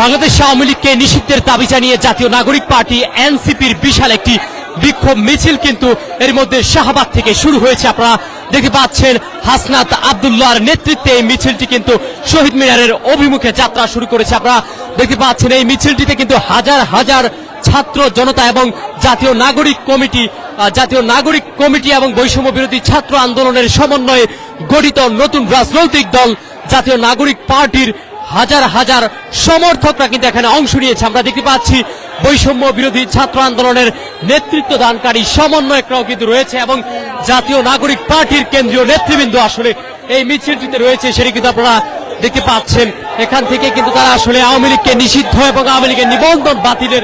বাংলাদেশ আওয়ামী লীগকে নিষিদ্ধের দাবি জানিয়ে জাতীয় নাগরিক পার্টি এনসিপির বিশাল একটি বিক্ষোভ মিছিল কিন্তু এর মধ্যে শাহবাগ থেকে শুরু হয়েছে। আপনারা দেখতে পাচ্ছেন হাসনাত আব্দুল্লাহর নেতৃত্বে এই মিছিলটি কিন্তু শহীদ মিনারের অভিমুখে যাত্রা শুরু করেছে। আপনারা দেখতে পাচ্ছেন এই মিছিলটিতে কিন্তু হাজার হাজার ছাত্র জনতা এবং জাতীয় নাগরিক কমিটি এবং বৈষম্য বিরোধী ছাত্র আন্দোলনের সমন্বয়ে গঠিত নতুন রাজনৈতিক দল জাতীয় নাগরিক পার্টির হাজার হাজার সমর্থকরা কিন্তু এখানে অংশ নিয়েছে। আমরা দেখতে পাচ্ছি বৈষম্য বিরোধী ছাত্র আন্দোলনের নেতৃত্ব দানকারী সমন্বয়করাও কিন্তু রয়েছে এবং জাতীয় নাগরিক পার্টির কেন্দ্রীয় নেতৃবৃন্দ আসলে এই মিছিলটিতে রয়েছে। সেটি কিন্তু আপনারা দেখতে পাচ্ছেন। এখান থেকে কিন্তু তারা আসলে আওয়ামী লীগকে নিষিদ্ধ এবং আওয়ামী লীগের নিবন্ধন বাতিলের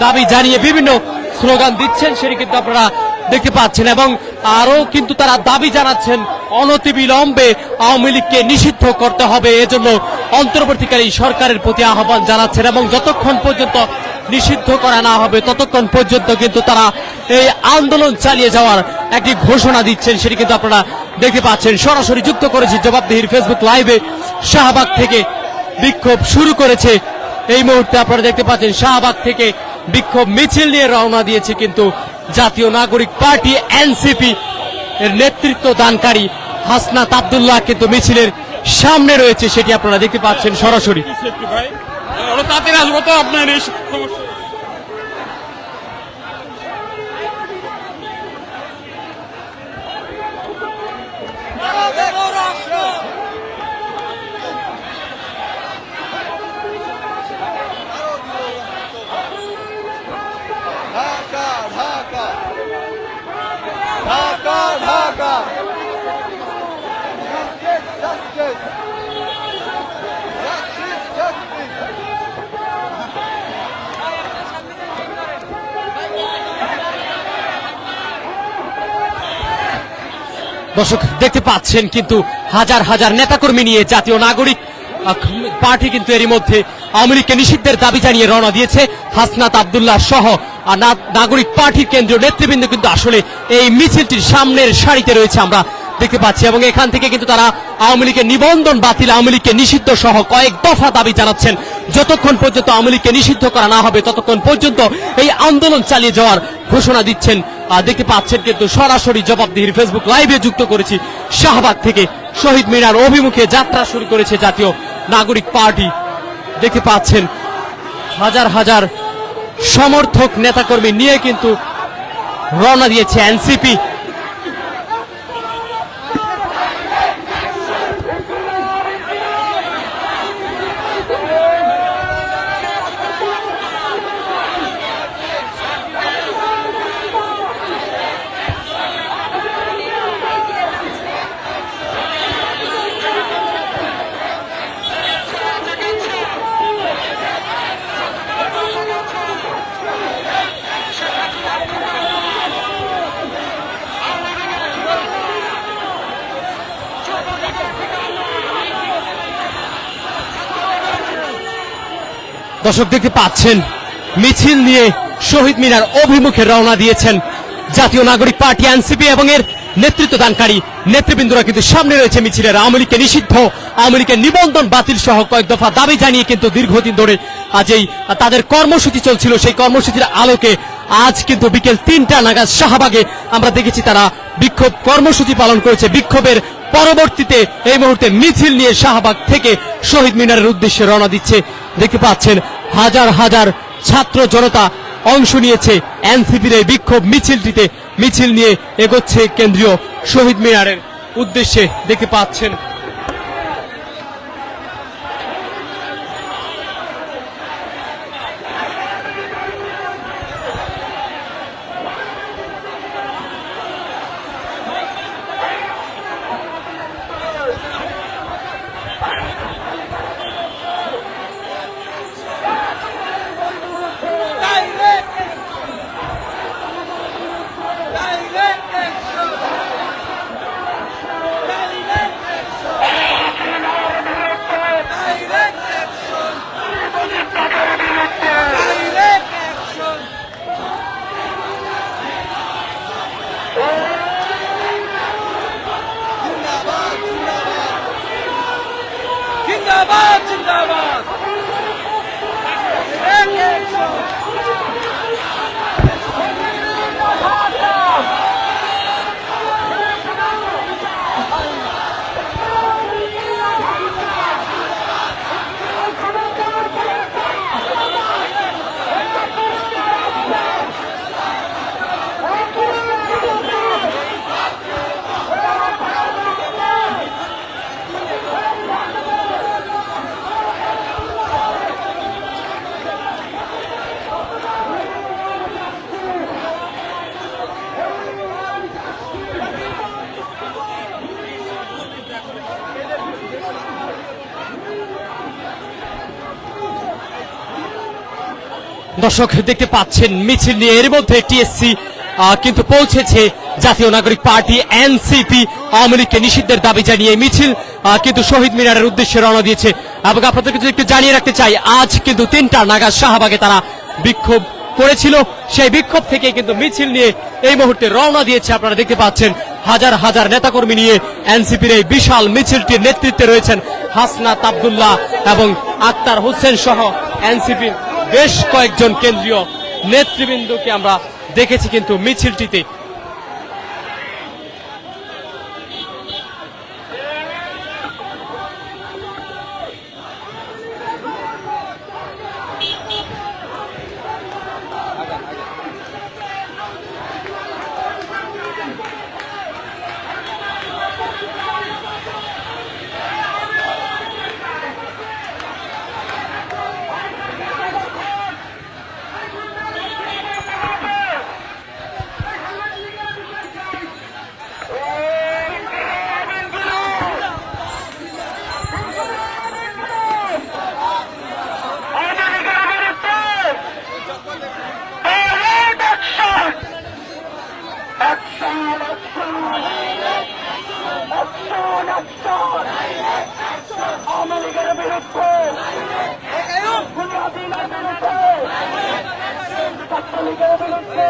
দাবি জানিয়ে বিভিন্ন স্লোগান দিচ্ছেন, সেটি কিন্তু আপনারা দেখতে পাচ্ছেন। এবং আরো কিন্তু তারা দাবি জানাচ্ছেন অনতিবিলম্বে আওয়ামী লীগকে নিষিদ্ধ করতে হবে। এজন্য অন্তর্বর্তীকালী সরকারের প্রতি আহ্বান জানাচ্ছেন এবং যতক্ষণ পর্যন্ত নিষিদ্ধ করা না হবে ততক্ষণ পর্যন্ত কিন্তু তারা এই আন্দোলন চালিয়ে যাওয়ার একটি ঘোষণা দিচ্ছেন, সেটি কিন্তু আপনারা দেখতে পাচ্ছেন। সরাসরি যুক্ত করেছি জবাবদিহির ফেসবুক লাইভে। শাহবাগ থেকে বিক্ষোভ শুরু করেছে এই মুহূর্তে। আপনারা দেখতে পাচ্ছেন শাহবাগ থেকে বিক্ষোভ মিছিল নিয়ে রওনা দিয়েছে কিন্তু জাতীয় নাগরিক পার্টি এনসিপি এর নেতৃত্ব দানকারী হাসনাত আব্দুল্লাহ কিন্তু মিছিলের সামনে রয়েছে, সেটি আপনারা দেখতে পাচ্ছেন সরাসরি। দর্শক দেখতে পাচ্ছেন কিন্তু হাজার হাজার নেতাকর্মী নিয়ে জাতীয় নাগরিক পার্টি কিন্তু এরই মধ্যে আওয়ামী লীগকে নিষিদ্ধের দাবি জানিয়ে রওনা দিয়েছে। হাসনাত আব্দুল্লাহ সহ নাগরিক পার্টির কেন্দ্রীয় নেতৃবৃন্দ কিন্তু আসলে এই মিছিলটির সামনের সারিতে রয়েছে আমরা দেখতে পাচ্ছি। এবং এখান থেকে কিন্তু তারা আওয়ামী লীগের নিবন্ধন বাতিল, আওয়ামী লীগকে নিষিদ্ধ সহ কয়েক দফা দাবি জানাচ্ছেন। যতক্ষণ পর্যন্ত আওয়ামী লীগকে নিষিদ্ধ করা না হবে ততক্ষণ পর্যন্ত এই আন্দোলন চালিয়ে যাওয়ার ঘোষণা দিচ্ছেন। দেখতে পাচ্ছেন কিন্তু সরাসরি জবাবদিহির ফেসবুক লাইভে যুক্ত করেছি। শাহবাগ থেকে শহীদ মিনার অভিমুখে যাত্রা শুরু করেছে জাতীয় নাগরিক পার্টি। দেখতে পাচ্ছেন হাজার হাজার সমর্থক নেতাকর্মী নিয়ে কিন্তু রওনা দিয়েছে এনসিপি। দর্শক দেখতে পাচ্ছেন মিছিল নিয়ে শহীদ মিনার অভিমুখে রওনা দিয়েছেন জাতীয় নাগরিক পার্টি এনসিপি এবং এর নেতৃত্ব দানকারী নেতৃবৃন্দরা কিন্তু সামনে রয়েছে মিছিলের। আওয়ামী লীগকে নিষিদ্ধ, আওয়ামী লীগের নিবন্ধন বাতিল সহ কয়েক দফা দাবি জানিয়ে কিন্তু দীর্ঘদিন ধরে আজই তাদের কর্মসূচি চলছিল। সেই কর্মসূচির আলোকে আজ কিন্তু বিকেল ৩টা নাগাদ শাহবাগে আমরা দেখেছি তারা বিক্ষোভ কর্মসূচি পালন করেছে। বিক্ষোভের পরবর্তীতে এই মুহূর্তে মিছিল নিয়ে শাহবাগ থেকে শহীদ মিনারের উদ্দেশ্যে রওনা দিচ্ছে। দেখতে পাচ্ছেন হাজার হাজার ছাত্র জনতা অংশ নিয়েছে এনসিপির এই বিক্ষোভ মিছিলটিতে। মিছিল নিয়ে এগোচ্ছে কেন্দ্রীয় শহীদ মিনারের উদ্দেশ্যে দেখতে পাচ্ছেন। দর্শক দেখতে পাচ্ছেন মিছিল নিয়ে এর মধ্যে টিএসসি কিন্তু পৌঁছেছে জাতীয় নাগরিক পার্টি এনসিপি আওয়ামী লীগকে নিষিদ্ধের দাবি জানিয়ে মিছিল কিন্তু শহীদ মিনারের উদ্দেশ্যে রওনা দিয়েছে। এবং আপনাদেরকে যদি একটু জানিয়ে রাখতে চাই, আজ কিন্তু 3টা নাগাদ শাহবাগে তারা বিক্ষোভ করেছিল। সেই বিক্ষোভ থেকে কিন্তু মিছিল নিয়ে এই মুহূর্তে রওনা দিয়েছে। আপনারা দেখতে পাচ্ছেন হাজার হাজার নেতাকর্মী নিয়ে এনসিপির এই বিশাল মিছিলটির নেতৃত্বে রয়েছেন হাসনাত আব্দুল্লাহ এবং আক্তার হোসেন সহ এনসিপির বেশ কয়েকজন কেন্দ্রীয় নেতৃবৃন্দকে আমরা দেখেছি কিন্তু মিছিলটিতে। ছাত্রলীগের বিরুদ্ধে